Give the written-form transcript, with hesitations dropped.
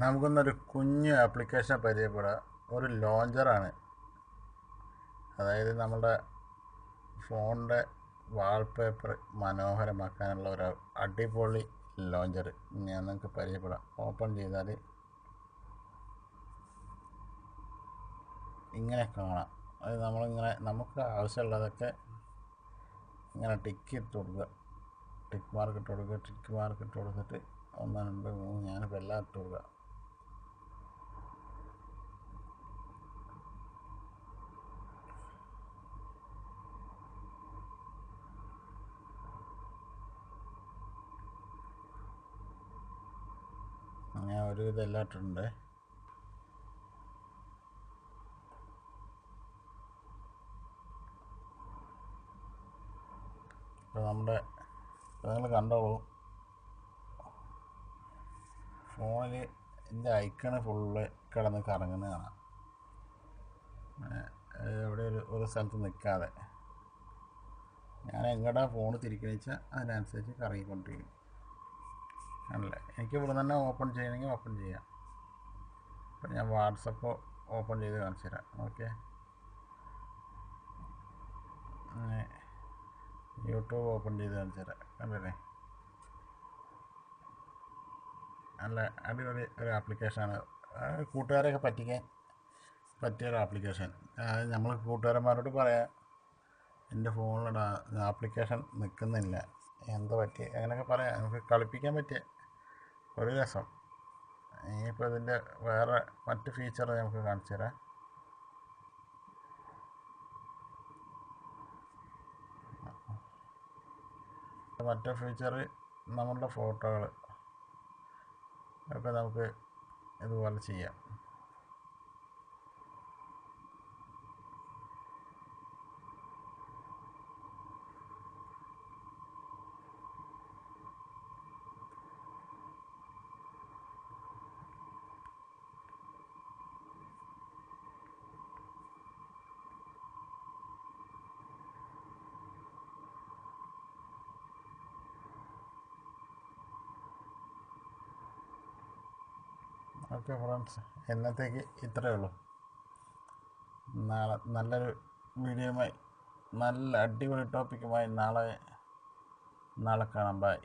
നമുക്കൊന്നൊരു കുഞ്ഞ് ആപ്ലിക്കേഷൻ പരിചയപ്പെടാം. ഒരു ലോഞ്ചറാണ്. അതായത് നമ്മുടെ ഫോണിൻ്റെ വാൾപേപ്പർ മനോഹരമാക്കാനുള്ള ഒരു അടിപൊളി ലോഞ്ചർ ഞാൻ നിങ്ങൾക്ക് പരിചയപ്പെടാം. ഓപ്പൺ ചെയ്താൽ ഇങ്ങനെ കാണാം. അത് നമ്മളിങ്ങനെ നമുക്ക് ആവശ്യമുള്ളതൊക്കെ ഇങ്ങനെ ടിക്ക് ഇട്ട് കൊടുക്കുക. ടിക്ക് മാർക്ക് ഇട്ട് കൊടുത്തിട്ട് 1 2 3 ഞാനിപ്പോൾ എല്ലാം ഇട്ട് കൊടുക്കുക. ഞാൻ ഒരുവിധം എല്ലാം ഇട്ടിട്ടുണ്ട്. ഇപ്പോൾ നിങ്ങൾ കണ്ടോളൂ, ഫോണിൽ എൻ്റെ ഐക്കണ് ഫുള്ള് കിടന്ന് കറങ്ങുന്നത് കാണാം. എവിടെ ഒരു സ്ഥലത്ത് നിൽക്കാതെ ഞാൻ എങ്ങോട്ടാ ഫോൺ തിരിക്കണമെന്ന് വെച്ചാൽ അതിനനുസരിച്ച് കറങ്ങിക്കൊണ്ടിരിക്കും. ആണല്ലേ, എനിക്ക് ഇവിടെ തന്നെ ഓപ്പൺ ചെയ്യണമെങ്കിൽ ഓപ്പൺ ചെയ്യാം. ഇപ്പം ഞാൻ വാട്സപ്പ് ഓപ്പൺ ചെയ്ത് കാണിച്ചു തരാം. ഓക്കെ, യൂട്യൂബ് ഓപ്പൺ ചെയ്ത് കാണിച്ചു തരാം. കണ്ടല്ലേ, നല്ല അടിപൊളി ഒരു ആപ്ലിക്കേഷനാണ്. കൂട്ടുകാരെയൊക്കെ പറ്റിക്കാൻ പറ്റിയൊരു ആപ്ലിക്കേഷൻ. അതായത് നമ്മൾ കൂട്ടുകാരന്മാരോട് പറയാം, എൻ്റെ ഫോണിലുള്ള ആപ്ലിക്കേഷൻ നിൽക്കുന്നില്ല, എന്താ പറ്റി, അങ്ങനെയൊക്കെ പറയാം. നമുക്ക് കളിപ്പിക്കാൻ പറ്റിയ ഒരു രസം. ഇനിയിപ്പോൾ ഇതിൻ്റെ വേറെ മറ്റ് ഫീച്ചർ നമുക്ക് കാണിച്ചു തരാം. മറ്റേ ഫീച്ചർ നമ്മളുടെ ഫോട്ടോകൾ ഒക്കെ നമുക്ക് ഇതുപോലെ ചെയ്യാം. ഓക്കെ ഫ്രണ്ട്സ്, ഇന്നത്തേക്ക് ഇത്രയേ ഉള്ളൂ. നാളെ നല്ലൊരു വീഡിയോയുമായി, നല്ല അടിപൊളി ടോപ്പിക്കുമായി നാളെ കാണാം. ബൈ.